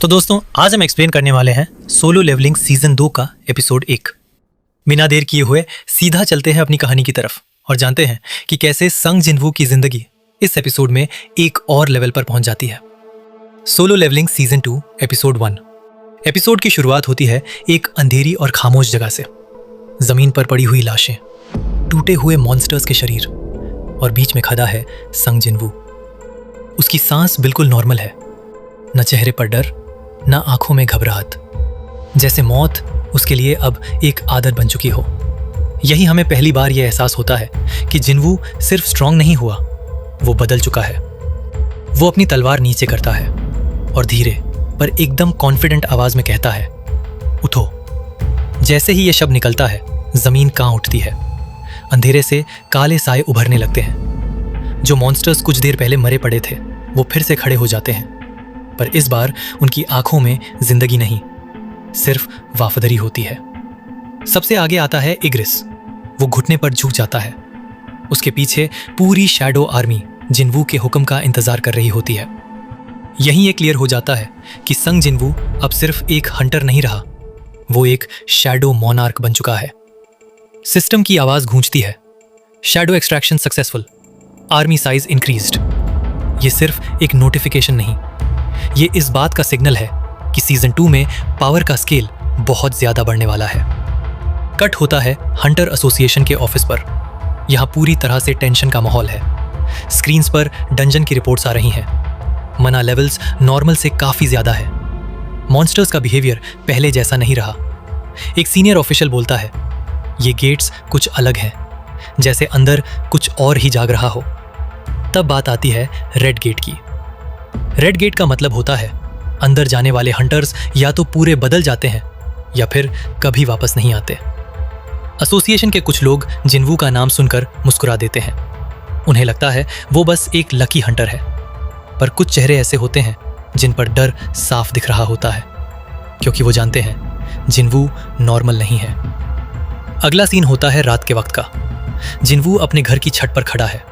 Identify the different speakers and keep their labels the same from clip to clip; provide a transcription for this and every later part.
Speaker 1: तो दोस्तों आज हम एक्सप्लेन करने वाले हैं सोलो लेवलिंग सीजन 2 का एपिसोड 1। बिना देर किए हुए सीधा चलते हैं अपनी कहानी की तरफ और जानते हैं कि कैसे संग जिनवू की जिंदगी इस एपिसोड में एक और लेवल पर पहुंच जाती है। Solo Leveling season 2 episode 1। Episode की शुरुआत होती है एक अंधेरी और खामोश जगह से। जमीन पर पड़ी हुई लाशें, टूटे हुए मॉन्स्टर्स के शरीर और बीच में खड़ा है संग जिनवू। उसकी सांस बिल्कुल नॉर्मल है, न चेहरे पर डर न आंखों में घबराहट, जैसे मौत उसके लिए अब एक आदत बन चुकी हो। यही हमें पहली बार यह एहसास होता है कि जिनवू सिर्फ स्ट्रांग नहीं हुआ, वो बदल चुका है। वो अपनी तलवार नीचे करता है और धीरे पर एकदम कॉन्फिडेंट आवाज में कहता है, उठो। जैसे ही यह शब्द निकलता है जमीन कांप उठती है। अंधेरे से काले साए उभरने लगते हैं। जो मॉन्स्टर्स कुछ देर पहले मरे पड़े थे वो फिर से खड़े हो जाते हैं, पर इस बार उनकी आंखों में जिंदगी नहीं, सिर्फ वफादारी होती है। सबसे आगे आता है इग्रिस। वो घुटने पर झुक जाता है। उसके पीछे पूरी शैडो आर्मी जिनवू के हुक्म का इंतजार कर रही होती है। यहीं ये क्लियर हो जाता है कि संग जिनवू अब सिर्फ एक हंटर नहीं रहा, वो एक शैडो मोनार्क बन चुका है। सिस्टम की आवाज गूंजती है, shadow extraction successful, army size increased. ये सिर्फ एक नोटिफिकेशन नहीं, ये इस बात का सिग्नल है कि सीजन 2 में पावर का स्केल बहुत ज्यादा बढ़ने वाला है। कट होता है हंटर एसोसिएशन के ऑफिस पर। यहाँ पूरी तरह से टेंशन का माहौल है। स्क्रीन्स पर डंजन की रिपोर्ट्स आ रही हैं। मना लेवल्स नॉर्मल से काफी ज्यादा है। मॉन्स्टर्स का बिहेवियर पहले जैसा नहीं रहा। एक सीनियर ऑफिशियल बोलता है, ये गेट्स कुछ अलग हैं, जैसे अंदर कुछ और ही जाग रहा हो। तब बात आती है रेड गेट की। रेड गेट का मतलब होता है अंदर जाने वाले हंटर्स या तो पूरे बदल जाते हैं या फिर कभी वापस नहीं आते। एसोसिएशन के कुछ लोग जिनवू का नाम सुनकर मुस्कुरा देते हैं। उन्हें लगता है वो बस एक लकी हंटर है, पर कुछ चेहरे ऐसे होते हैं जिन पर डर साफ दिख रहा होता है, क्योंकि वो जानते हैं जिनवू नॉर्मल नहीं है। अगला सीन होता है रात के वक्त का। जिनवू अपने घर की छत पर खड़ा है।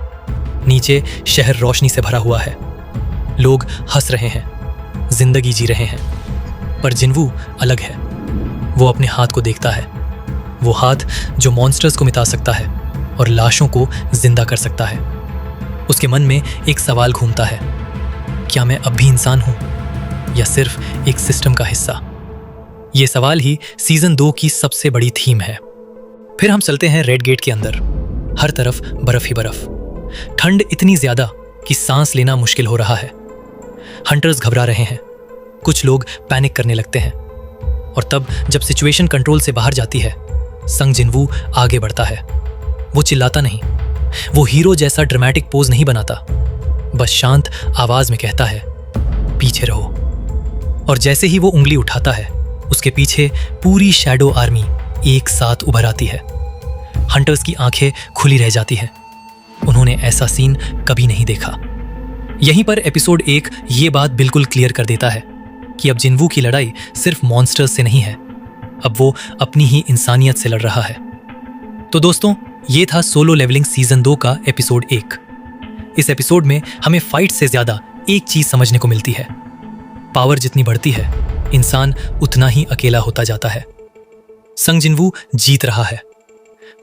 Speaker 1: नीचे शहर रोशनी से भरा हुआ है। लोग हंस रहे हैं, जिंदगी जी रहे हैं, पर जिनवू अलग है। वो अपने हाथ को देखता है, वो हाथ जो मॉन्स्टर्स को मिटा सकता है और लाशों को जिंदा कर सकता है। उसके मन में एक सवाल घूमता है, क्या मैं अब भी इंसान हूं या सिर्फ एक सिस्टम का हिस्सा? ये सवाल ही सीजन 2 की सबसे बड़ी थीम है। फिर हम चलते हैं रेड गेट के अंदर। हर तरफ बर्फ ही बर्फ, ठंड इतनी ज्यादा कि सांस लेना मुश्किल हो रहा है। हंटर्स घबरा रहे हैं, कुछ लोग पैनिक करने लगते हैं। और तब जब सिचुएशन कंट्रोल से बाहर जाती है, संग जिनवू आगे बढ़ता है। वो चिल्लाता नहीं, वो हीरो जैसा ड्रामेटिक पोज नहीं बनाता, बस शांत आवाज में कहता है, पीछे रहो। और जैसे ही वो उंगली उठाता है, उसके पीछे पूरी शैडो आर्मी एक साथ उभर आती है। हंटर्स की आंखें खुली रह जाती हैं। उन्होंने ऐसा सीन कभी नहीं देखा। यहीं पर एपिसोड 1 ये बात बिल्कुल क्लियर कर देता है कि अब जिनवू की लड़ाई सिर्फ मॉन्स्टर्स से नहीं है, अब वो अपनी ही इंसानियत से लड़ रहा है। तो दोस्तों, ये था सोलो लेवलिंग सीजन 2 का एपिसोड 1। इस एपिसोड में हमें फाइट से ज्यादा एक चीज समझने को मिलती है, पावर जितनी बढ़ती है इंसान उतना ही अकेला होता जाता है। संग जिनवू जीत रहा है,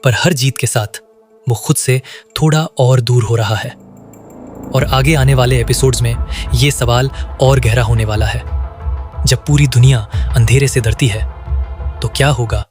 Speaker 1: पर हर जीत के साथ वो खुद से थोड़ा और दूर हो रहा है। और आगे आने वाले एपिसोड्स में ये सवाल और गहरा होने वाला है। जब पूरी दुनिया अंधेरे से डरती है तो क्या होगा